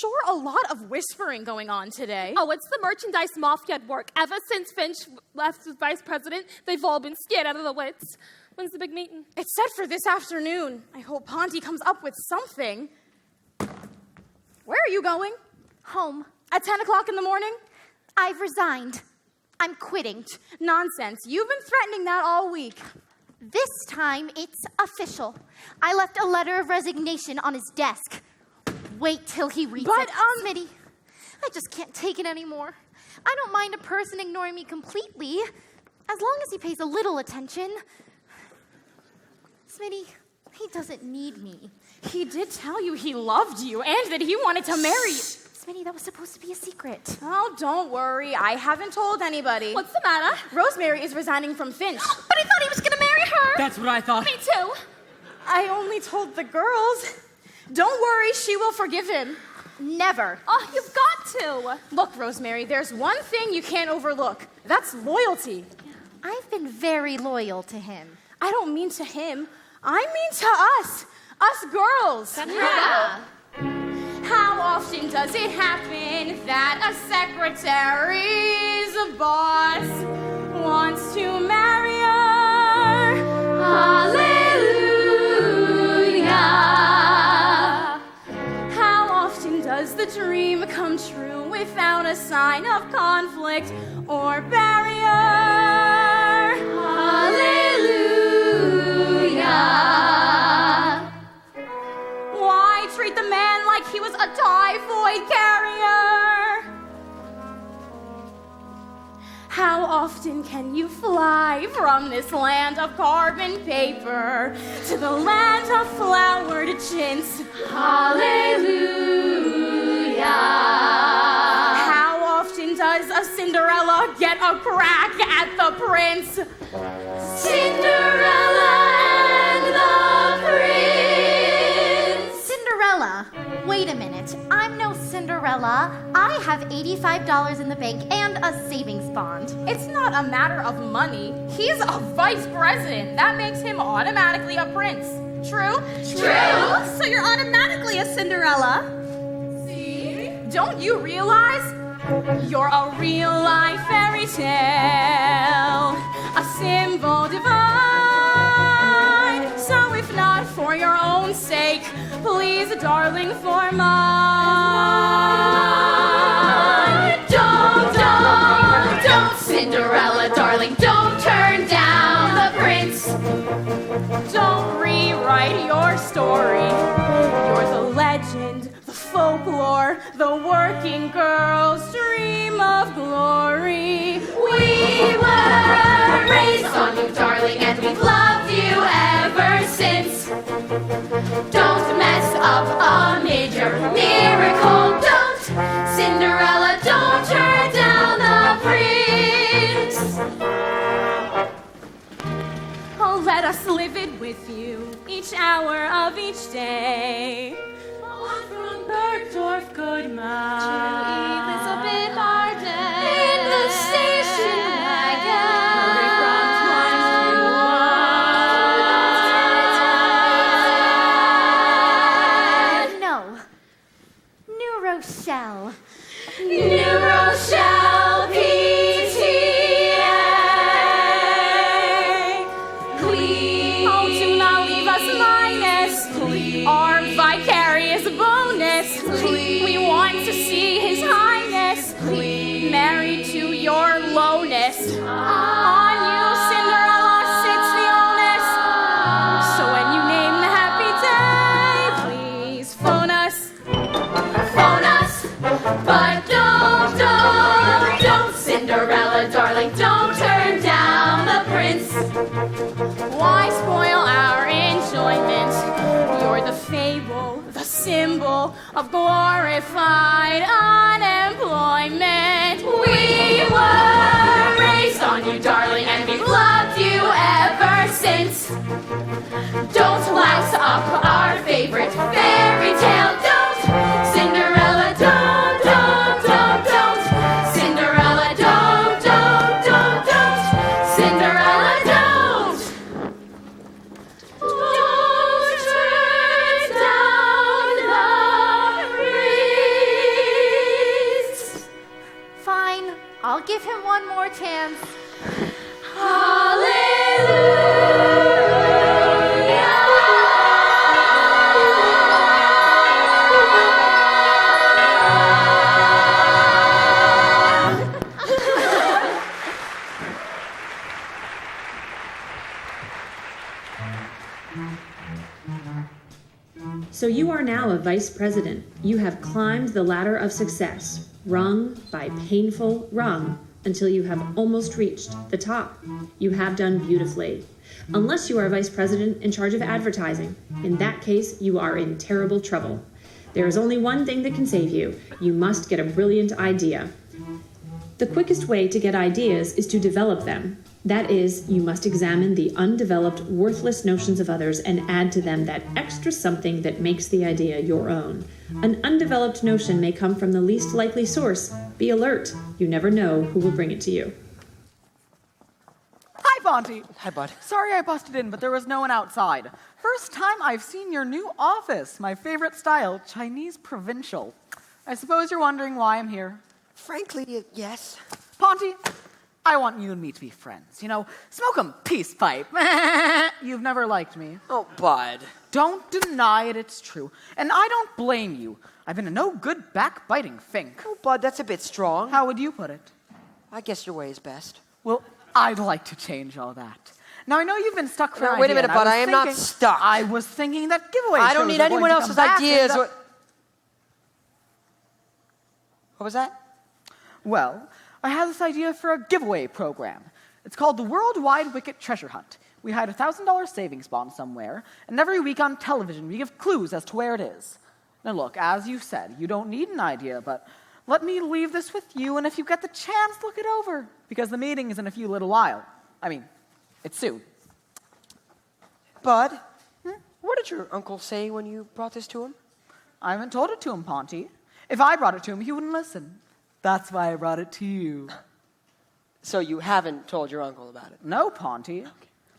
sure a lot of whispering going on today. Oh, it's the merchandise mafia at work. Ever since Finch left as vice president, they've all been scared out of the wits. When's the big meeting? It's set for this afternoon. I hope Ponty comes up with something. Where are you going? Home. At 10 o'clock in the morning? I've resigned. I'm quitting. Nonsense. You've been threatening that all week. This time, it's official. I left a letter of resignation on his desk. Wait till he reads it. Smitty, I just can't take it anymore. I don't mind a person ignoring me completely, as long as he pays a little attention. Smitty, he doesn't need me. He did tell you he loved you and that he wanted to marry you. Smitty, that was supposed to be a secret. Oh, don't worry. I haven't told anybody. What's the matter? Rosemary is resigning from Finch. But I thought he was going to marry her. That's what I thought. Me too. I only told the girls. Don't worry, she will forgive him. Never. Oh, you've got to. Look, Rosemary, there's one thing you can't overlook. That's loyalty. I've been very loyal to him. I don't mean to him. I mean to us. Us girls. Yeah. How often does it happen that a secretary's boss wants to marry her? Hallelujah. How often does the dream come true without a sign of conflict or barrier? Hallelujah. Why treat the man like he was a typhoid carrier? How often can you fly from this land of carbon paper to the land of flowered chintz? Hallelujah. How often does a Cinderella get a crack at the prince? Cinderella and the prince. Cinderella? Wait a minute. I'm no Cinderella. I have $85 in the bank and a savings bond. It's not a matter of money. He's a vice president. That makes him automatically a prince. True? True. So you're automatically a Cinderella. See? Don't you realize you're a real-life fairy tale, a symbol divine? So if not for your own sake, please, darling, for mine. Don't, Cinderella, darling, don't turn down the prince. Don't rewrite your story. You're the legend, the folklore, the working girl's dream of glory. We were raised on you, darling, and we've loved you ever since. Don't mess up a major miracle. Don't, Cinderella, don't turn down the prince. Oh, let us live it with you each hour of each day. On from Bergdorf, Goodman, to Elizabeth Arden, in the station wagon. Hurry from twice to one. No. New Rochelle. New Rochelle, PTA. Please. Oh, do not leave us minus. Please. Our vicarious bonus. Please. We want to see His Highness. Please. Married to your lowness. On you, Cinderella, sits the onus. So when you name the happy day, please phone us. Phone us. But don't, Cinderella, darling, don't turn down the prince. Why spoil our enjoyment? You're the fable, the symbol of glorified unemployment. We were raised on you, darling, and we've loved you ever since. Don't louse up our favorite fairy tale. Don't, Cinderella, don't. Cinderella, don't. Cinderella, don't. Don't turn down the prince. give him one more chance. So you are now a vice president. You have climbed the ladder of success, rung by painful rung, until you have almost reached the top. You have done beautifully. Unless you are vice president in charge of advertising. In that case, you are in terrible trouble. There is only one thing that can save you. You must get a brilliant idea. The quickest way to get ideas is to develop them. That is, you must examine the undeveloped, worthless notions of others and add to them that extra something that makes the idea your own. An undeveloped notion may come from the least likely source. Be alert. You never know who will bring it to you. Hi, Bonte. Hi, bud. Sorry I busted in, but there was no one outside. First time I've seen your new office. My favorite style, Chinese provincial. I suppose you're wondering why I'm here. Frankly, yes. Ponty, I want you and me to be friends. You know, smoke 'em peace pipe. You've never liked me. Oh, bud. Don't deny it, it's true. And I don't blame you. I've been a no good backbiting fink. Oh, bud, that's a bit strong. How would you put it? I guess your way is best. Well, I'd like to change all that. Now, I know you've been stuck for an Wait a idea, minute, and bud. was I am not thinking- stuck. I was thinking that giveaway I don't shows need are anyone going to else's come back ideas. in the- What was that? Well, I have this idea for a giveaway program. It's called the Worldwide Wicket Treasure Hunt. We hide a $1,000 savings bond somewhere, and every week on television we give clues as to where it is. Now look, as you said, you don't need an idea, but let me leave this with you, and if you get the chance, look it over, because the meeting is in a few little while. I mean, it's soon. Bud, what did your uncle say when you brought this to him? I haven't told it to him, Ponty. If I brought it to him, he wouldn't listen. That's why I brought it to you. So you haven't told your uncle about it? No, Ponty.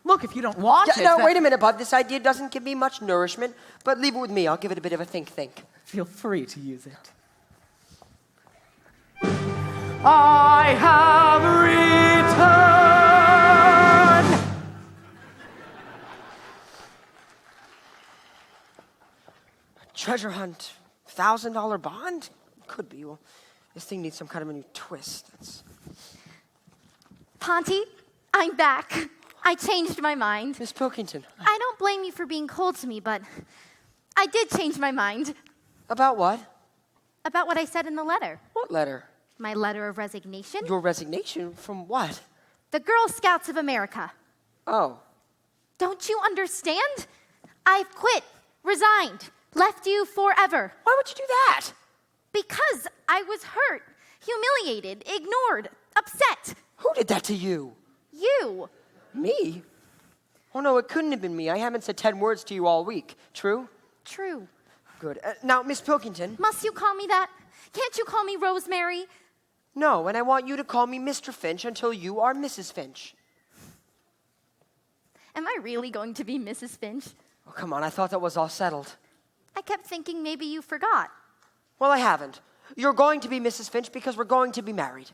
Look, if you don't want it... No, then- wait a minute, bud. This idea doesn't give me much nourishment, but leave it with me. I'll give it a bit of a think. Feel free to use it. I have returned! Treasure hunt, $1,000 bond? Could be. Well, this thing needs some kind of a new twist. Ponty, I'm back. I changed my mind. Miss Pilkington. I don't blame you for being cold to me, but I did change my mind. About what? About what I said in the letter. What letter? My letter of resignation. Your resignation from what? The Girl Scouts of America. Oh. Don't you understand? I've quit, resigned, left you forever. Why would you do that? Because I was hurt, humiliated, ignored, upset. Who did that to you? You. Me? Oh, no, it couldn't have been me. I haven't said 10 words to you all week. True? True. Good. Now, Miss Pilkington. Must you call me that? Can't you call me Rosemary? No, and I want you to call me Mr. Finch until you are Mrs. Finch. Am I really going to be Mrs. Finch? Oh, come on. I thought that was all settled. I kept thinking maybe you forgot. Well, I haven't. You're going to be Mrs. Finch because we're going to be married.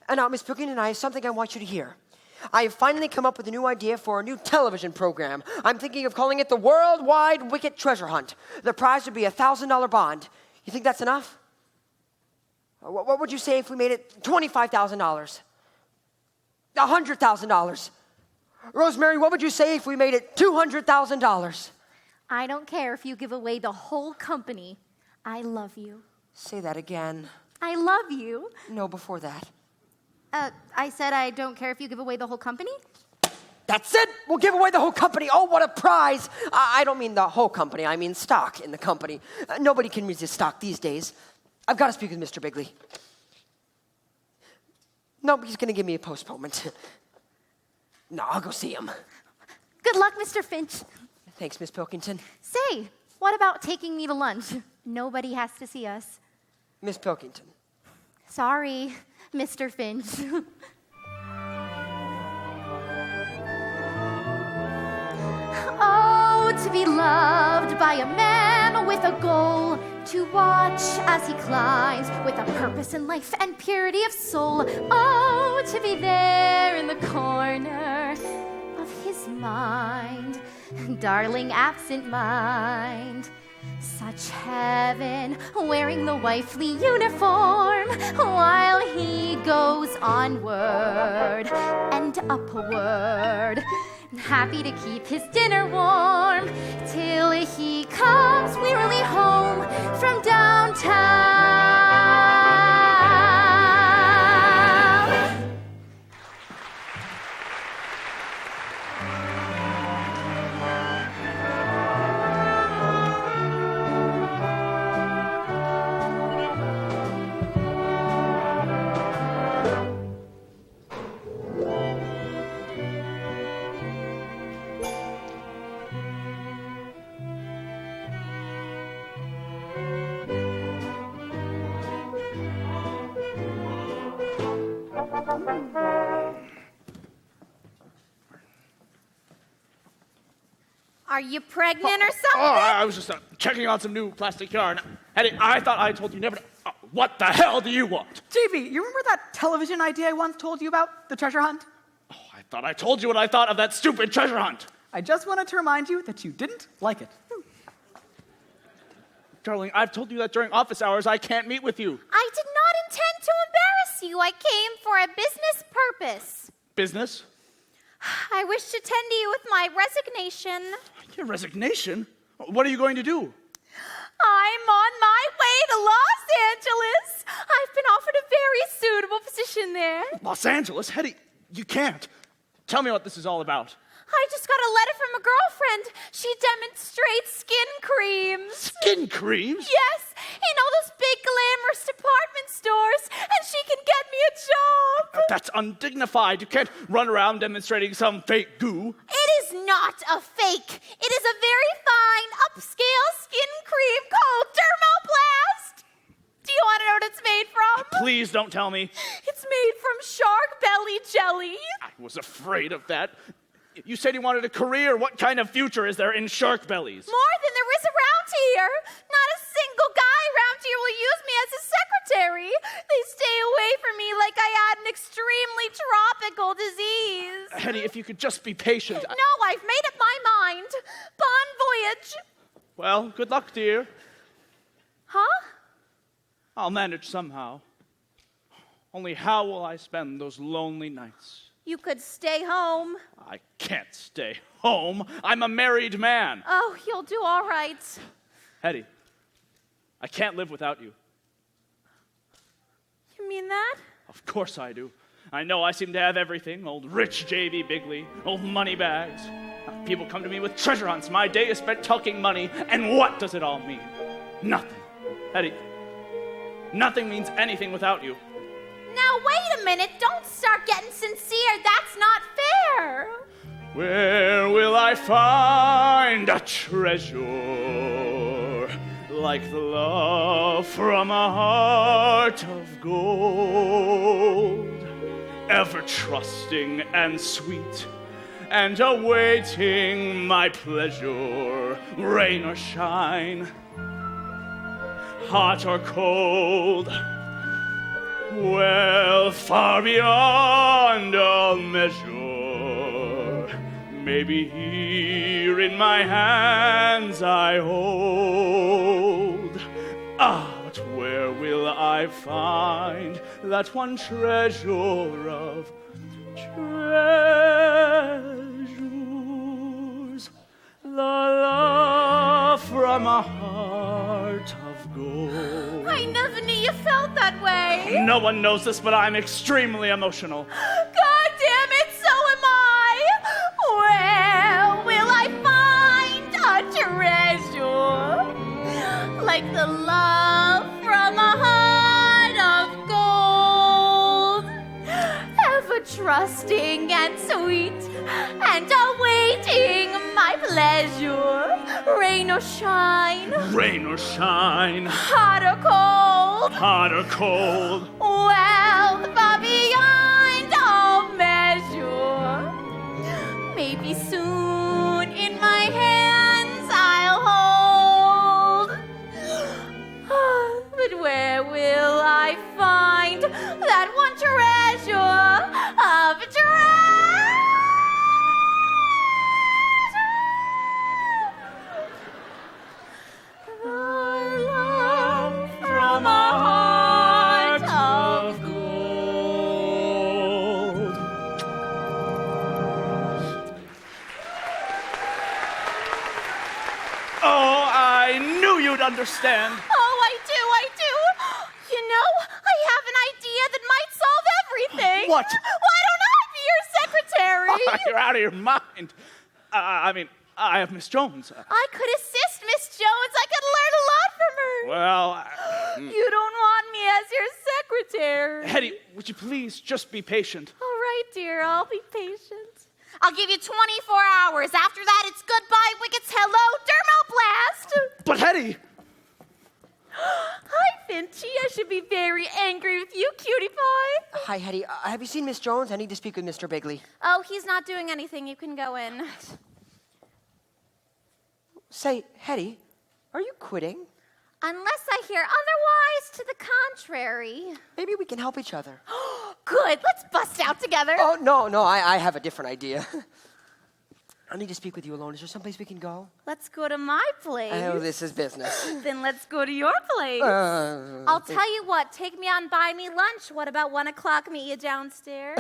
And now, Miss Pilkington, I have something I want you to hear. I have finally come up with a new idea for a new television program. I'm thinking of calling it the Worldwide Wicket Treasure Hunt. The prize would be a $1,000 bond. You think that's enough? What would you say if we made it $25,000? $100,000? Rosemary, what would you say if we made it $200,000? I don't care if you give away the whole company. I love you. Say that again. I love you. No, before that. I said I don't care if you give away the whole company? That's it! We'll give away the whole company. Oh, what a prize! I don't mean the whole company. I mean stock in the company. Nobody can resist stock these days. I've got to speak with Mr. Bigley. No, he's going to give me a postponement. No, I'll go see him. Good luck, Mr. Finch. Thanks, Miss Pilkington. Say, what about taking me to lunch? Nobody has to see us. Miss Pilkington. Sorry, Mr. Finch. Oh, to be loved by a man with a goal, to watch as he climbs with a purpose in life and purity of soul. Oh, to be there in the corner of his mind, darling absent mind. Such heaven, wearing the wifely uniform, while he goes onward and upward, happy to keep his dinner warm, till he comes wearily home from downtown. Are you pregnant or something? Oh, I was just checking on some new plastic yarn. Eddie, I thought I told you never to... what the hell do you want? JB, you remember that television idea I once told you about? The treasure hunt? Oh, I thought I told you what I thought of that stupid treasure hunt. I just wanted to remind you that you didn't like it. Darling, I've told you that during office hours I can't meet with you. I did not intend to embarrass you. I came for a business purpose. Business? I wish to tend to you with my resignation. Your resignation? What are you going to do? I'm on my way to Los Angeles. I've been offered a very suitable position there. Los Angeles? Eddie, you can't. Tell me what this is all about. I just got a letter from a girlfriend. She demonstrates skin creams. Skin creams? Yes, in all those big glamorous department stores, and she can get me a job. That's undignified. You can't run around demonstrating some fake goo. It is not a fake. It is a very fine, upscale skin cream called Dermoplast. Do you want to know what it's made from? Please don't tell me. It's made from shark belly jelly. I was afraid of that. You said you wanted a career. What kind of future is there in shark bellies? More than there is around here. Not a single guy around here will use me as a secretary. They stay away from me like I had an extremely tropical disease. Hetty, if you could just be patient. No, I've made up my mind. Bon voyage. Well, good luck, dear. Huh? I'll manage somehow. Only how will I spend those lonely nights? You could stay home. I can't stay home. I'm a married man. Oh, you'll do all right. Hetty, I can't live without you. You mean that? Of course I do. I know I seem to have everything. Old rich J.B. Bigley, old money bags. People come to me with treasure hunts. My day is spent talking money. And what does it all mean? Nothing. Hetty, nothing means anything without you. Now, wait a minute. Don't start getting sincere. That's not fair. Where will I find a treasure like the love from a heart of gold, ever trusting and sweet, and awaiting my pleasure, rain or shine, hot or cold? Well, far beyond all measure, maybe here in my hands I hold. Ah, but where will I find that one treasure of treasures? The love from a heart of gold. I never knew you felt that way. No one knows this, but I'm extremely emotional. God damn it, so am I. Where will I find a treasure like the love from a heart of gold, ever trusting and sweet, and awaiting my pleasure, rain or shine, Rain or shine, hot or cold, hot or cold. well, far beyond all measure. Maybe soon in my hands I'll hold. understand. Oh, I do. You know, I have an idea that might solve everything. What? Why don't I be your secretary? You're out of your mind. I have Miss Jones. I could assist Miss Jones. I could learn a lot from her. Well, You don't want me as your secretary. Hetty, would you please just be patient? All right, dear, I'll be patient. I'll give you 24 hours. After that, it's goodbye, Wickets, hello, Dermoblast. But Hetty! Hi, Finchy. I should be very angry with you, cutie pie. Hi, Hetty. Have you seen Miss Jones? I need to speak with Mr. Bigley. Oh, he's not doing anything. You can go in. Say, Hetty, are you quitting? Unless I hear otherwise to the contrary. Maybe we can help each other. Good. Let's bust out together. Oh, no, I have a different idea. I need to speak with you alone. Is there someplace we can go? Let's go to my place. I know this is business. Then let's go to your place. I'll tell you what, take me on, buy me lunch. What about 1 o'clock, meet you downstairs?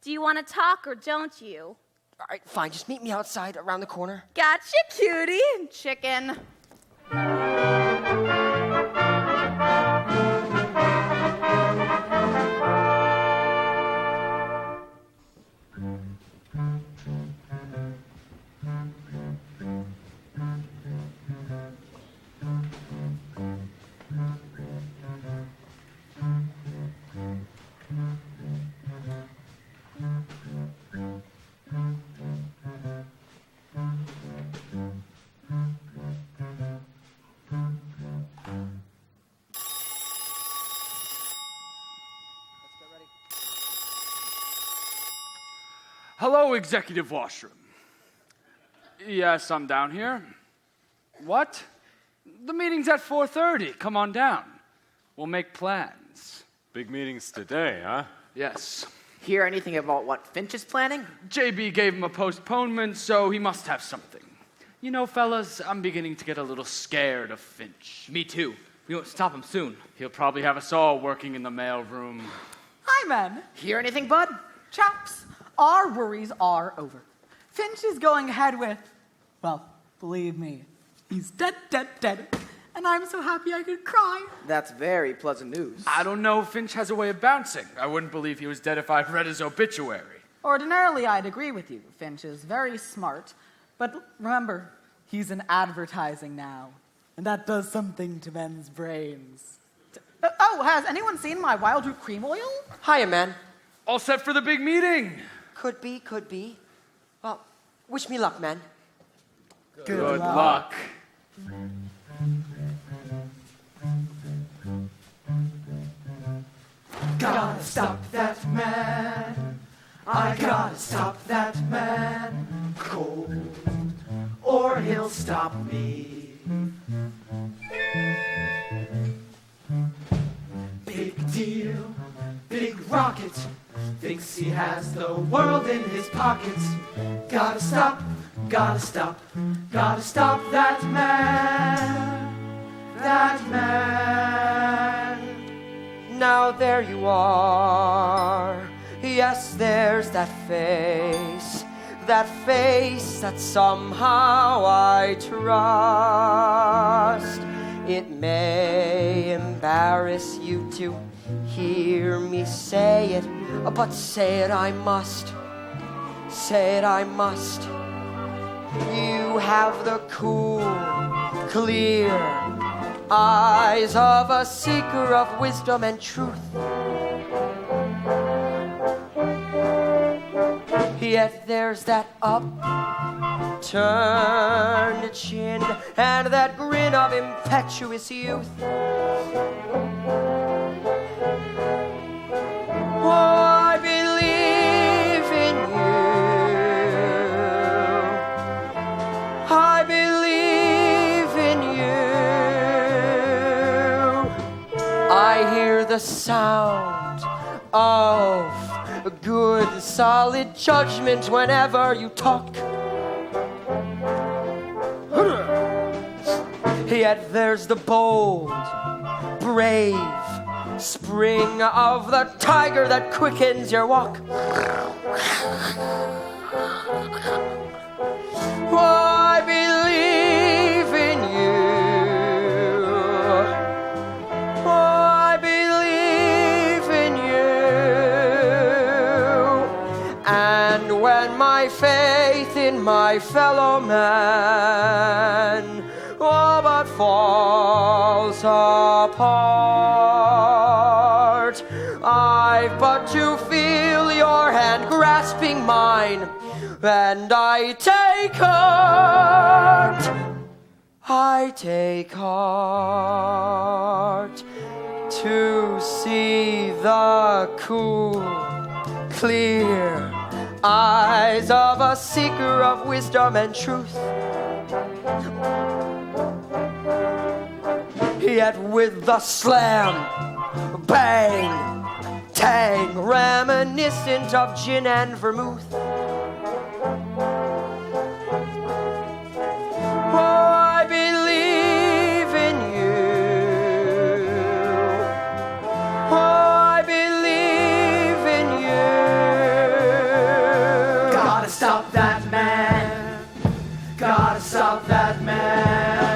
Do you want to talk or don't you? All right, fine. Just meet me outside around the corner. Gotcha, cutie. Chicken. Hello, executive washroom. Yes, I'm down here. What? The meeting's at 4:30. Come on down. We'll make plans. Big meetings today, huh? Yes. Hear anything about what Finch is planning? JB gave him a postponement, so he must have something. You know, fellas, I'm beginning to get a little scared of Finch. Me too. We won't stop him soon. He'll probably have us all working in the mailroom. Hi, men. Hear anything, bud? Chaps, our worries are over. Finch is going ahead with, well, believe me, he's dead. And I'm so happy I could cry. That's very pleasant news. I don't know. Finch has a way of bouncing. I wouldn't believe he was dead if I'd read his obituary. Ordinarily, I'd agree with you. Finch is very smart. But remember, he's in advertising now. And that does something to men's brains. Oh, has anyone seen my wild root cream oil? Hiya, man. All set for the big meeting. Could be. Well, wish me luck, man. Good luck. Gotta stop that man. I gotta stop that man. Cold, or he'll stop me. Big deal, big rocket. Thinks he has the world in his pockets. Gotta stop that man. That man. Now there you are. Yes, there's that face that somehow I trust. It may embarrass you to hear me say it, but say it I must. You have the cool, clear eyes of a seeker of wisdom and truth. Yet there's that upturned chin and that grin of impetuous youth. Oh, I believe in you. I believe in you. I hear the sound of good, solid judgment whenever you talk. Yet there's the bold, brave spring of the tiger that quickens your walk. Oh, I believe in you. and my faith in my fellow man all but falls apart. I've but to feel your hand grasping mine, and I take heart. I take heart to see the cool, clear eyes of a seeker of wisdom and truth. Yet with the slam, bang, tang, reminiscent of gin and vermouth. Oh, I believe in you. Oh, I believe in you. Gotta stop that man. Gotta stop that man.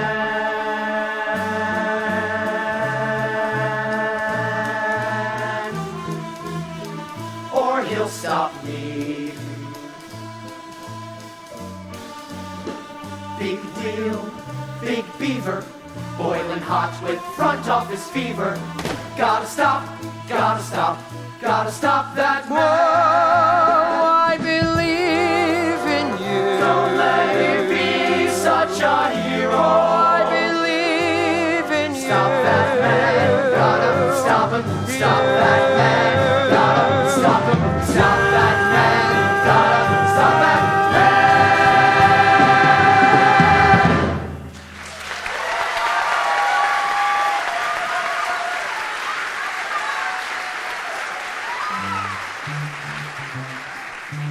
Or he'll stop me. Big deal, big beaver, boiling hot with front office fever. Gotta stop, gotta stop, gotta stop that man. Oh, I believe in you. Don't let him be such a hero. I believe in you. Stop that man, gotta stop him. Stop that man, gotta stop him. Stop that man, gotta stop that man.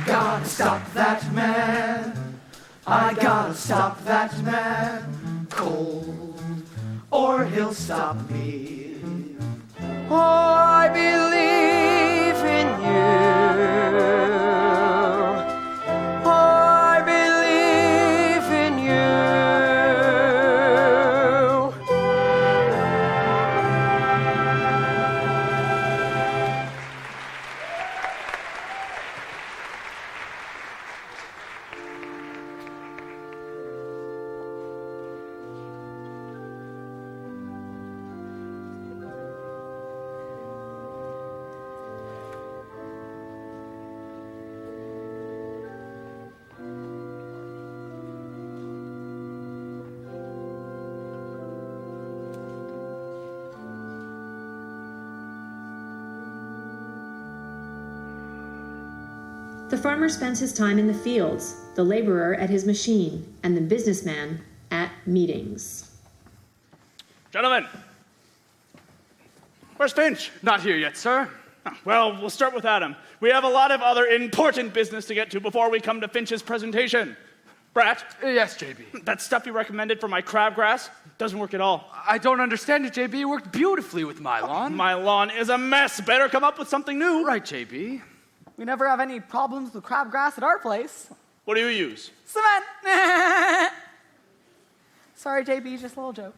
Gotta stop that man. I gotta stop that man. Cold, or he'll stop me. Oh, I believe in you. Oh, I believe in you. The farmer spends his time in the fields, the laborer at his machine, and the businessman at meetings. Gentlemen, where's Finch? Not here yet, sir. Well, we'll start with Adam. We have a lot of other important business to get to before we come to Finch's presentation. Brat? Yes, JB. That stuff you recommended for my crabgrass doesn't work at all. I don't understand it, JB. It worked beautifully with my lawn. My lawn is a mess. Better come up with something new. Right, JB. We never have any problems with crabgrass at our place. What do you use? Cement! Sorry, JB, just a little joke.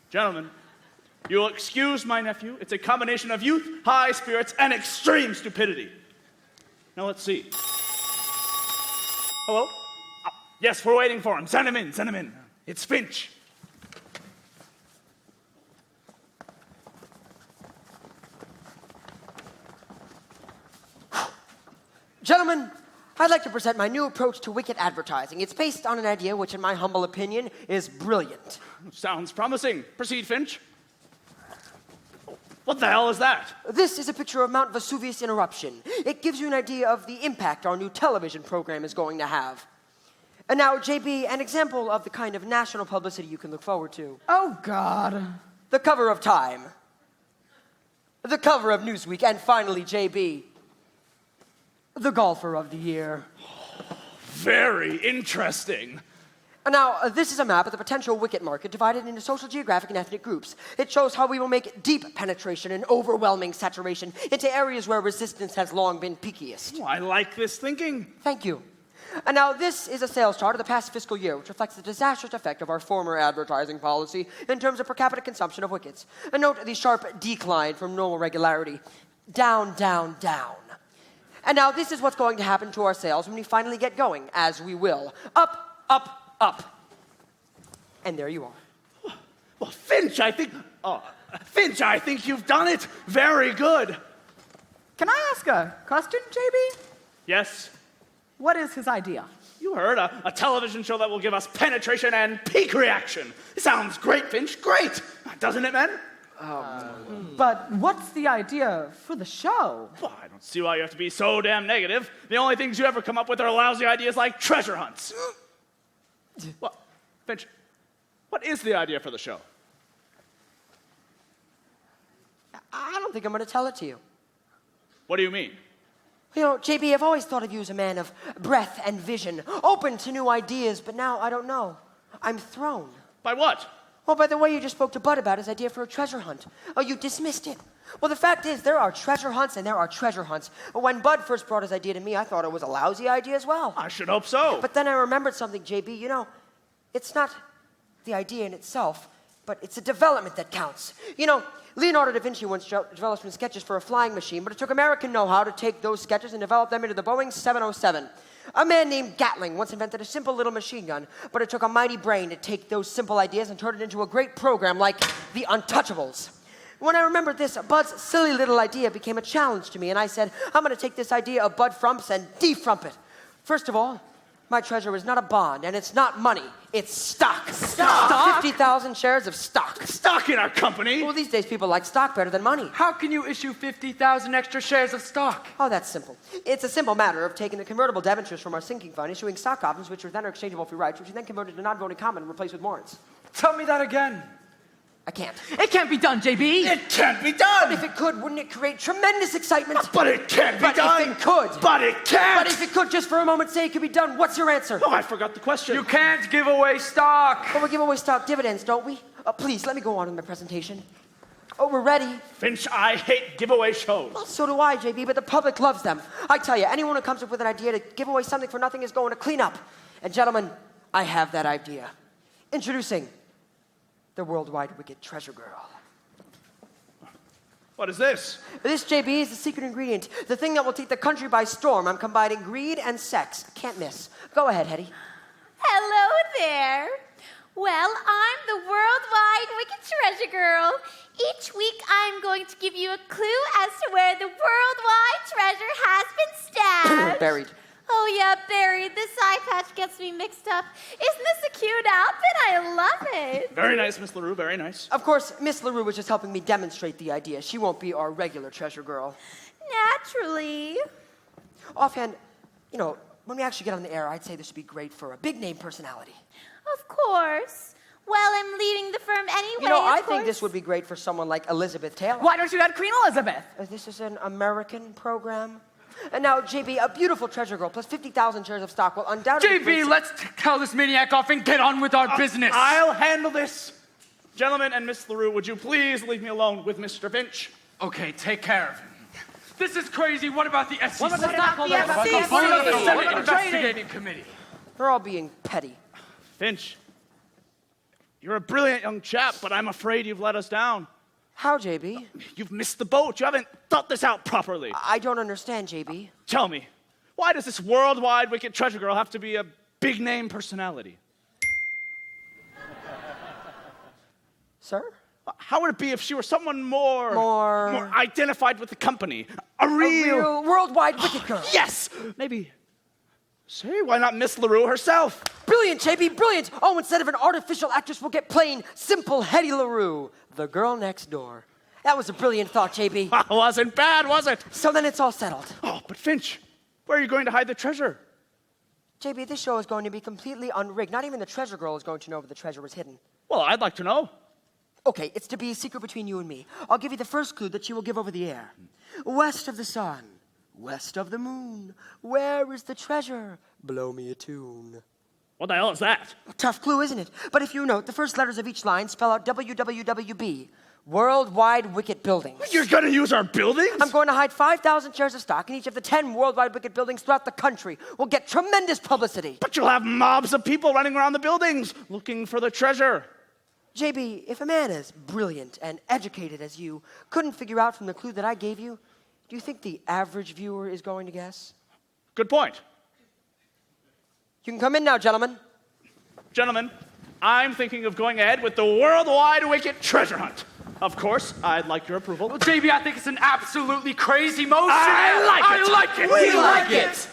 Gentlemen, you'll excuse my nephew. It's a combination of youth, high spirits, and extreme stupidity. Now let's see. Hello? Oh, yes, we're waiting for him. Send him in, send him in. It's Finch. Gentlemen, I'd like to present my new approach to wicked advertising. It's based on an idea which, in my humble opinion, is brilliant. Sounds promising. Proceed, Finch. What the hell is that? This is a picture of Mount Vesuvius in eruption. It gives you an idea of the impact our new television program is going to have. And now, JB, an example of the kind of national publicity you can look forward to. Oh, God. The cover of Time. The cover of Newsweek. And finally, JB, the golfer of the year. Very interesting. Now, this is a map of the potential wicket market divided into social, geographic, and ethnic groups. It shows how we will make deep penetration and overwhelming saturation into areas where resistance has long been peakiest. Oh, I like this thinking. Thank you. And now this is a sales chart of the past fiscal year, which reflects the disastrous effect of our former advertising policy in terms of per capita consumption of wickets. And note the sharp decline from normal regularity. Down, down, down. And now this is what's going to happen to our sales when we finally get going, as we will. Up, up, up. And there you are. Well, Finch, I think you've done it very good. Can I ask a question, JB? Yes? What is his idea? You heard, a television show that will give us penetration and peak reaction. Sounds great, Finch, great. Doesn't it, men? But what's the idea for the show? Well, I don't see why you have to be so damn negative. The only things you ever come up with are lousy ideas like treasure hunts. What? Finch, what is the idea for the show? I don't think I'm going to tell it to you. What do you mean? You know, JB, I've always thought of you as a man of breadth and vision, open to new ideas, but now I don't know. I'm thrown. By what? Well, by the way you just spoke to Bud about his idea for a treasure hunt. Oh, you dismissed it. Well, the fact is, there are treasure hunts and there are treasure hunts. When Bud first brought his idea to me, I thought it was a lousy idea as well. I should hope so. But then I remembered something, JB. You know, it's not the idea in itself, but it's a development that counts. You know, Leonardo da Vinci once developed some sketches for a flying machine, but it took American know-how to take those sketches and develop them into the Boeing 707. A man named Gatling once invented a simple little machine gun, but it took a mighty brain to take those simple ideas and turn it into a great program like The Untouchables. When I remembered this, Bud's silly little idea became a challenge to me, and I said, I'm going to take this idea of Bud Frumps and defrump it. First of all, my treasure is not a bond, and it's not money. It's stock. Stock? 50,000 shares of stock. Stock in our company? Well, these days people like stock better than money. How can you issue 50,000 extra shares of stock? Oh, that's simple. It's a simple matter of taking the convertible debentures from our sinking fund, issuing stock options, which are then exchangeable for rights, which are then converted to non-voting common and replaced with warrants. Tell me that again. I can't. It can't be done, JB. It can't be done. But if it could, wouldn't it create tremendous excitement? But it can't be done. But if it could. But it can't. But if it could, just for a moment, say it could be done. What's your answer? Oh, I forgot the question. You can't give away stock. Well, we give away stock dividends, don't we? Please, let me go on with my presentation. Oh, we're ready. Finch, I hate giveaway shows. Well, so do I, JB, but the public loves them. I tell you, anyone who comes up with an idea to give away something for nothing is going to clean up. And gentlemen, I have that idea. Introducing the worldwide wicked treasure girl. What is this? This, JB, is the secret ingredient. The thing that will take the country by storm. I'm combining greed and sex. Can't miss. Go ahead, Hetty. Hello there. Well, I'm the worldwide wicked treasure girl. Each week I'm going to give you a clue as to where the worldwide treasure has been stashed. Buried. Oh yeah, buried. This eye patch gets me mixed up. Isn't this a cute outfit? I love it. Very nice, Miss LaRue, very nice. Of course, Miss LaRue was just helping me demonstrate the idea. She won't be our regular treasure girl. Naturally. Offhand, you know, when we actually get on the air, I'd say this would be great for a big name personality. Of course. Well, I'm leaving the firm anyway. You know, I think this would be great for someone like Elizabeth Taylor. Why don't you add Queen Elizabeth? This is an American program. And now, JB, a beautiful treasure girl plus 50,000 shares of stock will undoubtedly... JB, let's tell this maniac off and get on with our business. I'll handle this. Gentlemen and Miss LaRue, would you please leave me alone with Mr. Finch? Okay, take care of him. This is crazy. What about the SEC? What about the stockholders? What about the Senate Investigating Committee? They're all being petty. Finch, you're a brilliant young chap, but I'm afraid you've let us down. How, JB? You've missed the boat. You haven't thought this out properly. I don't understand, JB. Tell me, why does this worldwide wicked treasure girl have to be a big-name personality? Sir? How would it be if she were someone more identified with the company? A real worldwide wicked girl. Yes! Maybe, say, why not Miss LaRue herself? Brilliant, JB, brilliant. Oh, instead of an artificial actress, we'll get plain, simple Hetty LaRue, the girl next door. That was a brilliant thought, JB. Wasn't bad, was it? So then it's all settled. Oh, but Finch, where are you going to hide the treasure? JB, this show is going to be completely unrigged. Not even the treasure girl is going to know where the treasure is hidden. Well, I'd like to know. Okay, it's to be a secret between you and me. I'll give you the first clue that she will give over the air. West of the sun, west of the moon, where is the treasure? Blow me a tune. What the hell is that? Tough clue, isn't it? But if you note, the first letters of each line spell out WWWB, Worldwide Wicket Buildings. You're going to use our buildings? I'm going to hide 5,000 shares of stock in each of the 10 Worldwide Wicket Buildings throughout the country. We'll get tremendous publicity. But you'll have mobs of people running around the buildings looking for the treasure. JB, if a man as brilliant and educated as you couldn't figure out from the clue that I gave you, Do you think the average viewer is going to guess? Good point. You can come in now, gentlemen. Gentlemen, I'm thinking of going ahead with the worldwide wicket treasure hunt. Of course, I'd like your approval. Well, JB, I think it's an absolutely crazy motion. I like it. We like it.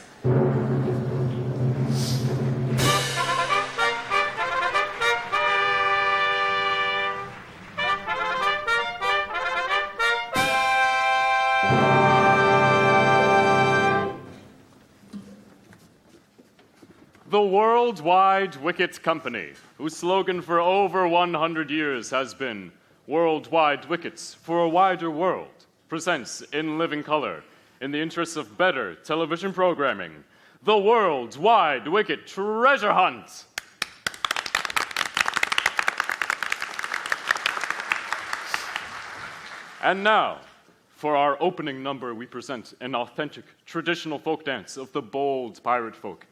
The Worldwide Wicket Company, whose slogan for over 100 years has been Worldwide Wickets for a Wider World, presents in living color, in the interests of better television programming, the Worldwide Wicket Treasure Hunt. And now, for our opening number, we present an authentic, traditional folk dance of the bold pirate folk,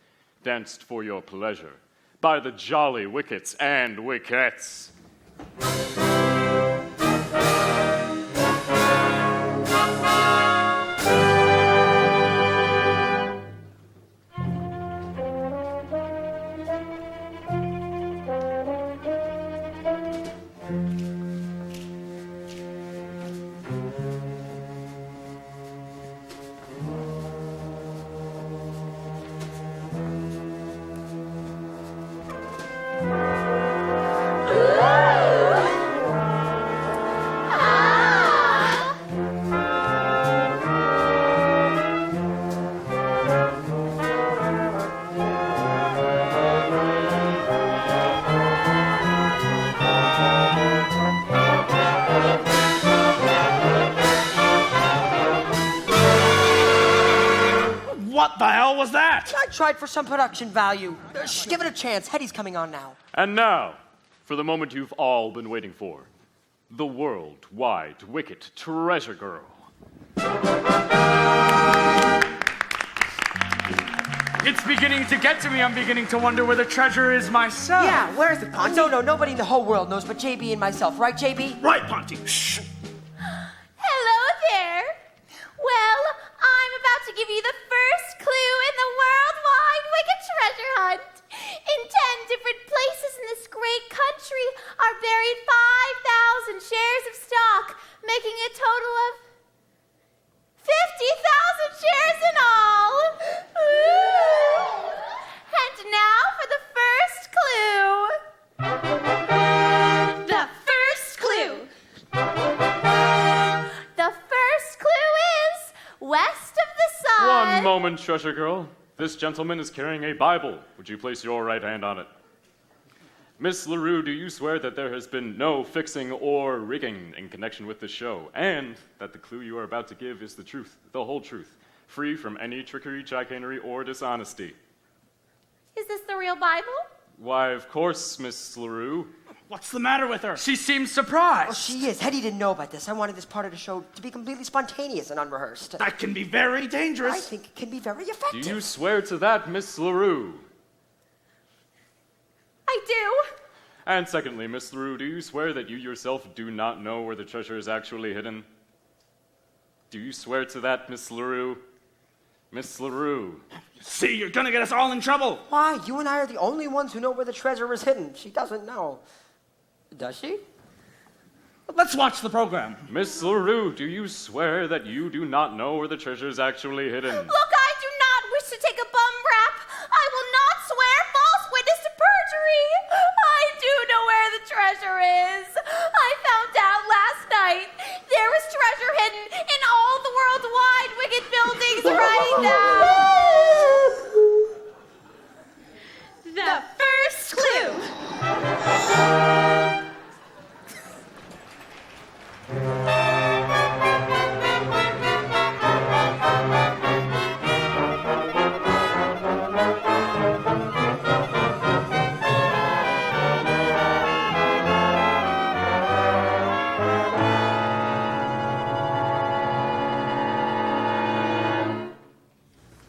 danced for your pleasure by the Jolly Wickets and Wickettes. What the hell was that? I tried for some production value. Give it a chance. Hetty's coming on now. And now, for the moment you've all been waiting for, the Worldwide Wicket Treasure Girl. It's beginning to get to me. I'm beginning to wonder where the treasure is myself. Yeah, where's the Ponty? No, nobody in the whole world knows but JB and myself. Right, JB? Right, Ponty. Shh. Hello there. Well, I'm about to give you the first clue in the worldwide wicked treasure hunt. In 10 different places in this great country are buried 5,000 shares of stock, making a total of 50,000 shares in all. Ooh. And now for the first clue. The first clue. The first clue is west of the sun. One moment, Treasure Girl. This gentleman is carrying a Bible. Would you place your right hand on it? Miss LaRue, do you swear that there has been no fixing or rigging in connection with the show, and that the clue you are about to give is the truth, the whole truth, free from any trickery, chicanery, or dishonesty? Is this the real Bible? Why, of course, Miss LaRue. What's the matter with her? She seems surprised. Oh, she is. Hetty didn't know about this. I wanted this part of the show to be completely spontaneous and unrehearsed. That can be very dangerous. I think it can be very effective. Do you swear to that, Miss LaRue? I do. And secondly, Miss LaRue, do you swear that you yourself do not know where the treasure is actually hidden? Do you swear to that, Miss LaRue? Miss LaRue. See, you're gonna get us all in trouble. Why? You and I are the only ones who know where the treasure is hidden. She doesn't know. Does she? Let's watch the program. Miss LaRue, do you swear that you do not know where the treasure is actually hidden? Look, I do not wish to take a bum rap. I will not swear false witness to perjury. I do know where the treasure is. I found out last night there was treasure hidden in all the worldwide wicked buildings right now. The first clue.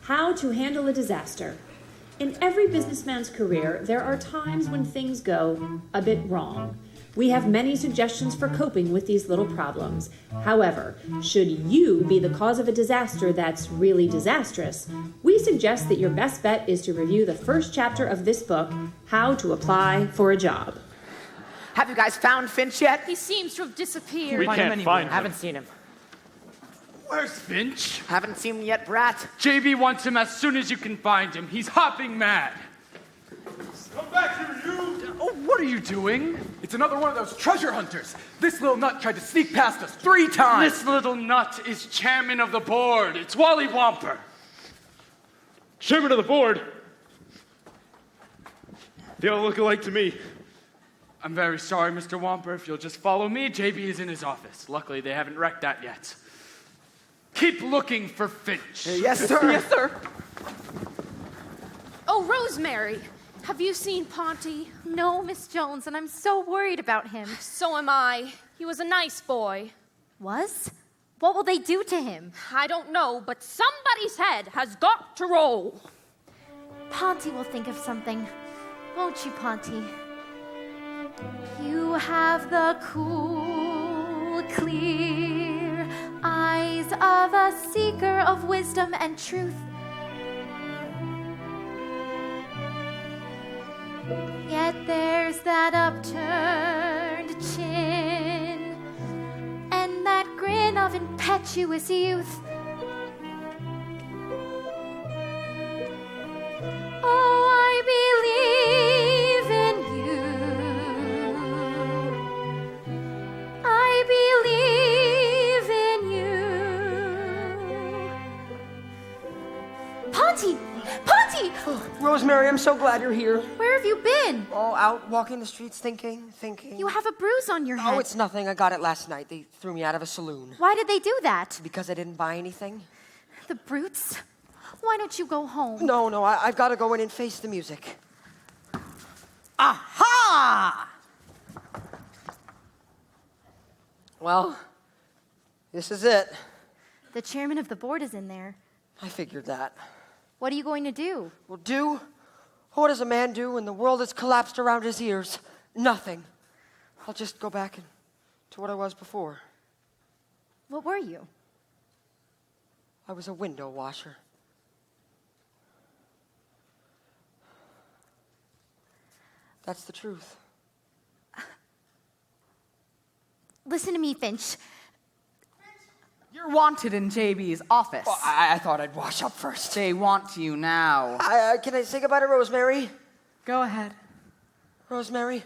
How to handle a disaster. In every businessman's career, there are times when things go a bit wrong. We have many suggestions for coping with these little problems. However, should you be the cause of a disaster that's really disastrous, we suggest that your best bet is to review the first chapter of this book, How to Apply for a Job. Have you guys found Finch yet? He seems to have disappeared. We can't find him. Haven't seen him. Where's Finch? Haven't seen him yet, Brat. JB wants him as soon as you can find him. He's hopping mad. Come back here, you! Oh, what are you doing? It's another one of those treasure hunters. This little nut tried to sneak past us 3 times. This little nut is chairman of the board. It's Wally Womper. Chairman of the board? They all look alike to me. I'm very sorry, Mr. Womper. If you'll just follow me, JB is in his office. Luckily, they haven't wrecked that yet. Keep looking for Finch. Yes, sir. Yes, sir. Oh, Rosemary, have you seen Ponty? No, Miss Jones, and I'm so worried about him. So am I. He was a nice boy. Was? What will they do to him? I don't know, but somebody's head has got to roll. Ponty will think of something. Won't you, Ponty? You have the cool, clear eyes of a seeker of wisdom and truth. Yet there's that upturned chin and that grin of impetuous youth. Oh, I believe in you. I believe in you. Ponty! Ponty! Rosemary, I'm so glad you're here. Where have you been? Oh, out walking the streets thinking. You have a bruise on your head. Oh, it's nothing. I got it last night. They threw me out of a saloon. Why did they do that? Because I didn't buy anything. The brutes. Why don't you go home? No, I've got to go in and face the music. Aha! Well, this is it. The chairman of the board is in there. I figured that. What are you going to do? Well, do? What does a man do when the world has collapsed around his ears? Nothing. I'll just go back to what I was before. What were you? I was a window washer. That's the truth. Listen to me, Finch. You're wanted in JB's office. Well, I thought I'd wash up first. They want you now. Can I say goodbye to Rosemary? Go ahead. Rosemary,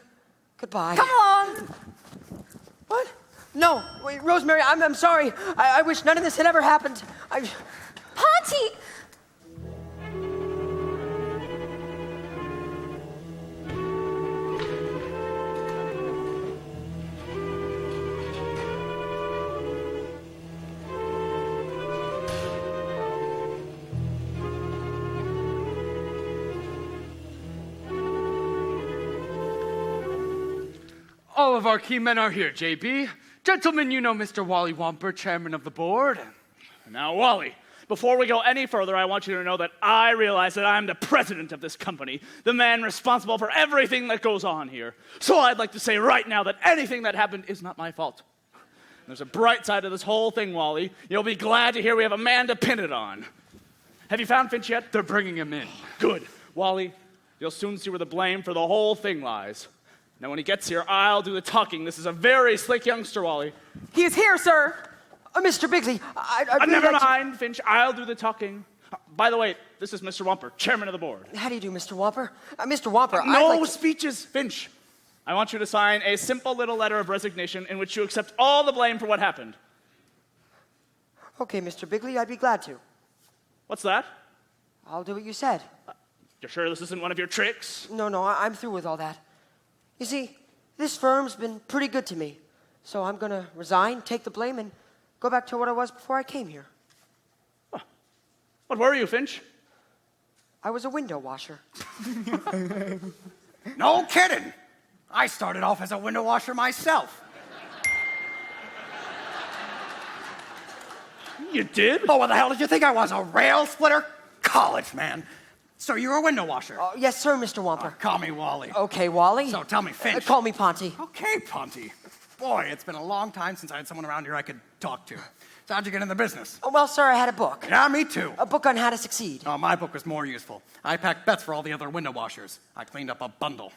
goodbye. Come on! What? No, wait, Rosemary, I'm sorry. I wish none of this had ever happened. Ponty! All of our key men are here, JB. Gentlemen, you know Mr. Wally Womper, chairman of the board. Now, Wally, before we go any further, I want you to know that I realize that I'm the president of this company, the man responsible for everything that goes on here. So I'd like to say right now that anything that happened is not my fault. There's a bright side to this whole thing, Wally. You'll be glad to hear we have a man to pin it on. Have you found Finch yet? They're bringing him in. Good. Wally, you'll soon see where the blame for the whole thing lies. Now, when he gets here, I'll do the talking. This is a very slick youngster, Wally. He is here, sir. Mr. Bigley, I'd never mind, Finch. I'll do the talking. By the way, this is Mr. Womper, chairman of the board. How do you do, Mr. Womper? Mr. Womper, no speeches, Finch. I want you to sign a simple little letter of resignation in which you accept all the blame for what happened. Okay, Mr. Bigley, I'd be glad to. What's that? I'll do what you said. You're sure this isn't one of your tricks? No, I'm through with all that. You see, this firm's been pretty good to me. So I'm going to resign, take the blame, and go back to what I was before I came here. Huh. What were you, Finch? I was a window washer. No kidding. I started off as a window washer myself. You did? Oh, what the hell did you think I was, a rail splitter? College man. So you're a window washer? Yes, sir, Mr. Whomper. Call me Wally. Okay, Wally. So tell me, Finch. Call me Ponty. Okay, Ponty. Boy, it's been a long time since I had someone around here I could talk to. So how'd you get in the business? Oh, well, sir, I had a book. Yeah, me too. A book on how to succeed. Oh, my book was more useful. I packed bets for all the other window washers. I cleaned up a bundle.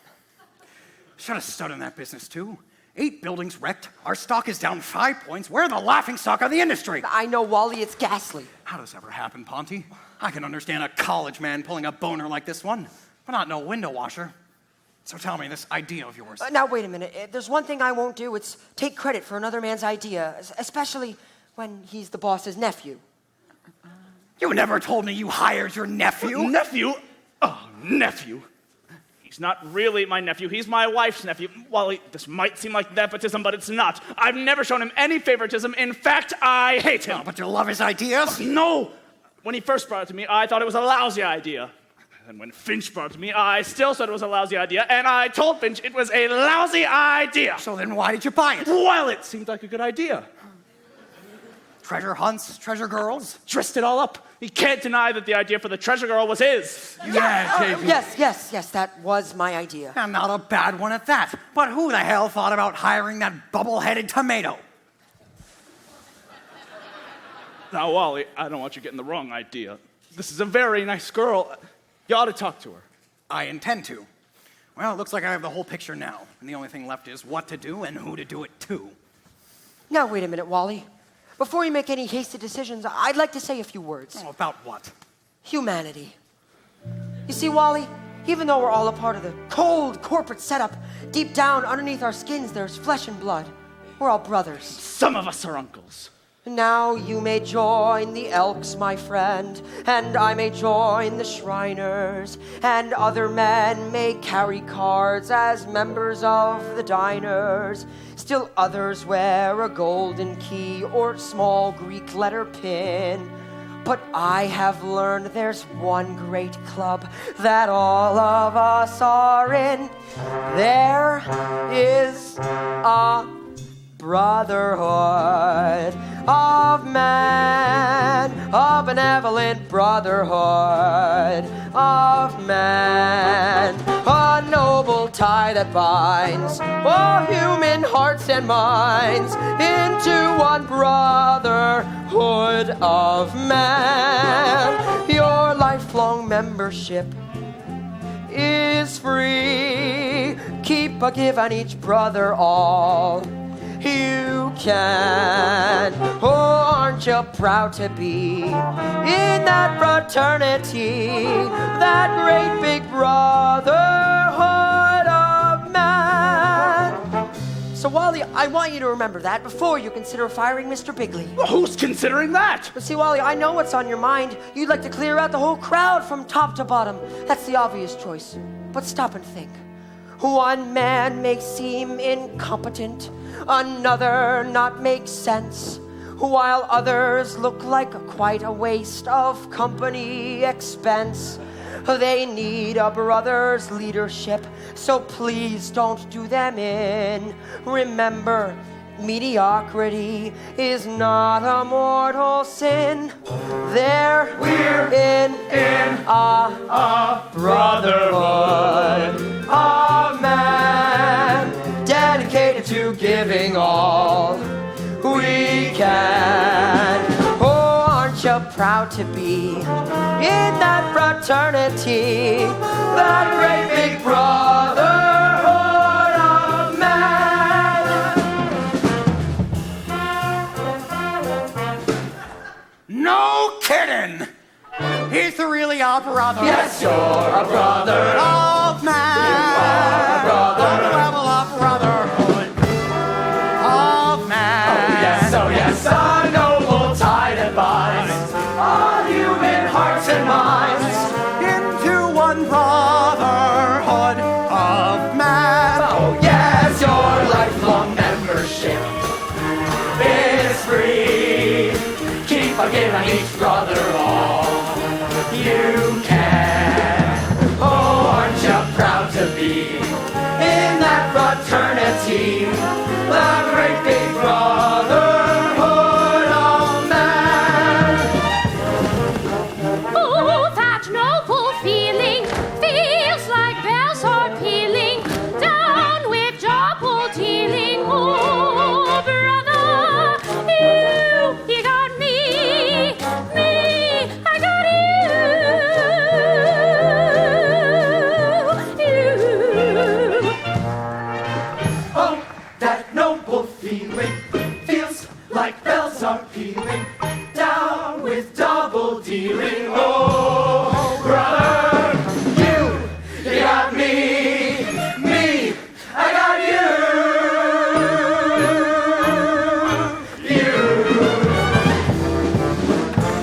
Should have stood in that business too. 8 buildings wrecked. Our stock is down 5 points. We're the laughing stock of the industry. I know, Wally, it's ghastly. How does this ever happen, Ponty? I can understand a college man pulling a boner like this one, but not no window washer. So tell me, this idea of yours. Now, wait a minute. There's one thing I won't do. It's take credit for another man's idea, especially when he's the boss's nephew. You never told me you hired your nephew. Nephew? Oh, nephew. He's not really my nephew. He's my wife's nephew. Wally, this might seem like nepotism, but it's not. I've never shown him any favoritism. In fact, I hate him. Oh, but you love his ideas? No. When he first brought it to me, I thought it was a lousy idea. And when Finch brought it to me, I still said it was a lousy idea, and I told Finch it was a lousy idea. So then why did you buy it? Well, it seemed like a good idea. Treasure hunts, treasure girls? Dressed it all up. He can't deny that the idea for the treasure girl was his. Yeah, JP. Yes, that was my idea. And not a bad one at that. But who the hell thought about hiring that bubble-headed tomato? Now, Wally, I don't want you getting the wrong idea. This is a very nice girl. You ought to talk to her. I intend to. Well, it looks like I have the whole picture now. And the only thing left is what to do and who to do it to. Now, wait a minute, Wally. Before you make any hasty decisions, I'd like to say a few words. Oh, about what? Humanity. You see, Wally, even though we're all a part of the cold corporate setup, deep down underneath our skins there's flesh and blood. We're all brothers. Some of us are uncles. Now you may join the Elks, my friend, and I may join the Shriners, and other men may carry cards as members of the Diners. Still others wear a golden key or small Greek letter pin. But I have learned there's one great club that all of us are in. There is a brotherhood of man, a benevolent brotherhood of man, a noble tie that binds all human hearts and minds into one brotherhood of man. Your lifelong membership is free. Keep a give on each brother all you can. Oh, aren't you proud to be in that fraternity, that great big brotherhood of man? So, Wally, I want you to remember that before you consider firing Mr. Bigley. Well, who's considering that? But see, Wally, I know what's on your mind. You'd like to clear out the whole crowd from top to bottom. That's the obvious choice. But stop and think. One man may seem incompetent, another not make sense, while others look like quite a waste of company expense. They need a brother's leadership, so please don't do them in. Remember, mediocrity is not a mortal sin. We're in a brotherhood of man, dedicated to giving all we can. Oh, aren't you proud to be in that fraternity, that great big brotherhood of man? No kidding! He's really our brother. Yes, you're a brother of man. You are a brother. On the level of brotherhood of man. Oh yes, a noble tie that binds all human hearts and minds into one brotherhood of man. Oh yes, your lifelong membership is free. Keep a give on each brother all you can. Oh, aren't you proud to be in that fraternity, the great big brotherhood of man? Oh, that noble feeling stealing. Oh, brother, you got me, I got you.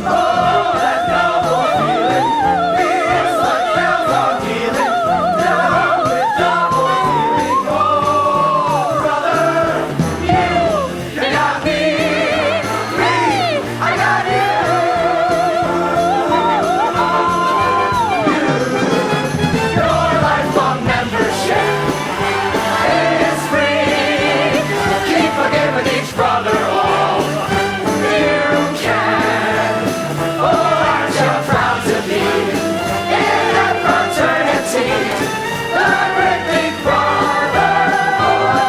Oh, that double feeling, it's like bells on dealing, double feeling. Oh, brother, you got me, I got you. Your lifelong membership is free. Keep forgiving each brother all you can. Oh, aren't you proud to be in that fraternity? The great big brotherhood of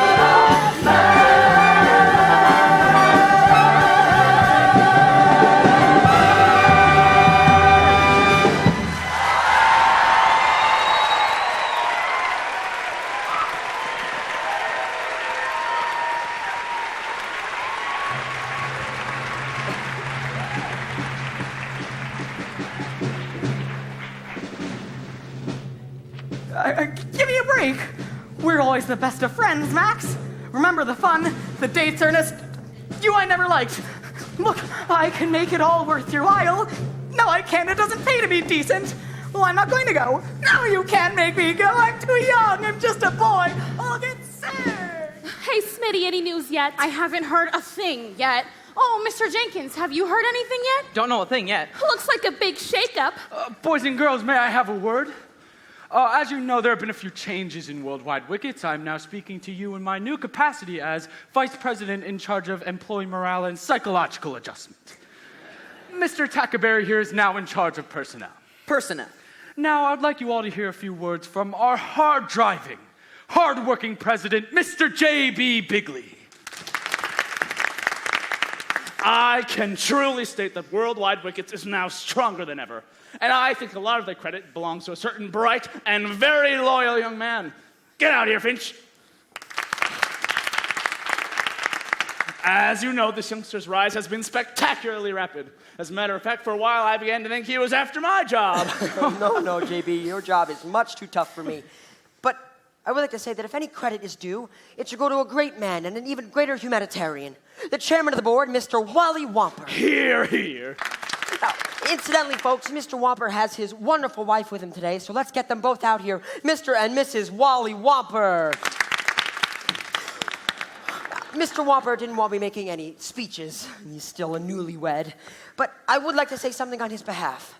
Give me a break. We're always the best of friends, Max. Remember the fun, the dates, Ernest. You I never liked. Look, I can make it all worth your while. No, I can't. It doesn't pay to be decent. Well, I'm not going to go. No, you can't make me go. I'm too young. I'm just a boy. I'll get sick. Hey, Smitty, any news yet? I haven't heard a thing yet. Oh, Mr. Jenkins, have you heard anything yet? Don't know a thing yet. Looks like a big shakeup. Boys and girls, may I have a word? As you know, there have been a few changes in Worldwide Wickets. I'm now speaking to you in my new capacity as Vice President in charge of employee morale and psychological adjustment. Mr. Tackerberry here is now in charge of personnel. Personnel. Now, I'd like you all to hear a few words from our hard-driving, hard-working president, Mr. J.B. Bigley. I can truly state that Worldwide Wickets is now stronger than ever. And I think a lot of the credit belongs to a certain bright and very loyal young man. Get out here, Finch. As you know, this youngster's rise has been spectacularly rapid. As a matter of fact, for a while I began to think he was after my job. No, JB, your job is much too tough for me. But I would like to say that if any credit is due, it should go to a great man and an even greater humanitarian. The chairman of the board, Mr. Wally Whomper. Hear, hear. Now, incidentally, folks, Mr. Whomper has his wonderful wife with him today, so let's get them both out here. Mr. and Mrs. Wally Whomper. Mr. Whomper didn't want me making any speeches. He's still a newlywed. But I would like to say something on his behalf.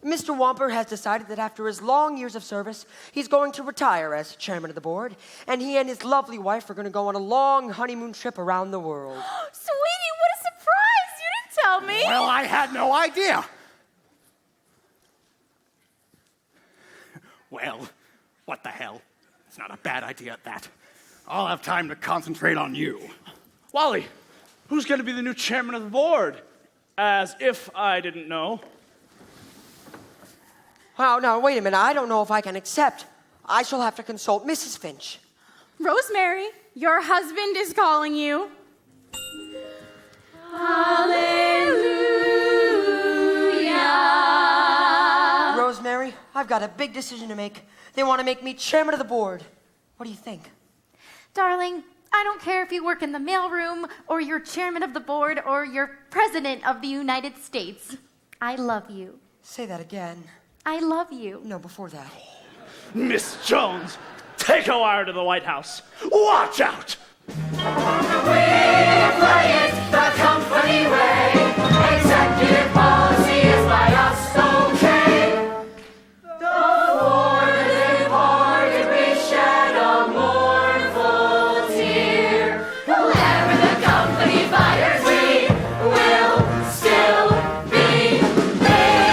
Mr. Whomper has decided that after his long years of service, he's going to retire as chairman of the board, and he and his lovely wife are going to go on a long honeymoon trip around the world. Sweetie, what a surprise! You didn't tell me. Well, I had no idea. Well, what the hell? It's not a bad idea at that. I'll have time to concentrate on you. Wally, who's going to be the new chairman of the board? As if I didn't know. Wow, now, wait a minute. I don't know if I can accept. I shall have to consult Mrs. Finch. Rosemary, your husband is calling you. Hallelujah. Rosemary, I've got a big decision to make. They want to make me chairman of the board. What do you think? Darling, I don't care if you work in the mailroom or you're chairman of the board or you're president of the United States. I love you. Say that again. I love you. No, before that. Miss Jones, take a wire to the White House. Watch out! We play it the company way. Executive policy is by us, okay. The board departed, we shed a mournful tear. Whoever the company fires, we will still be there.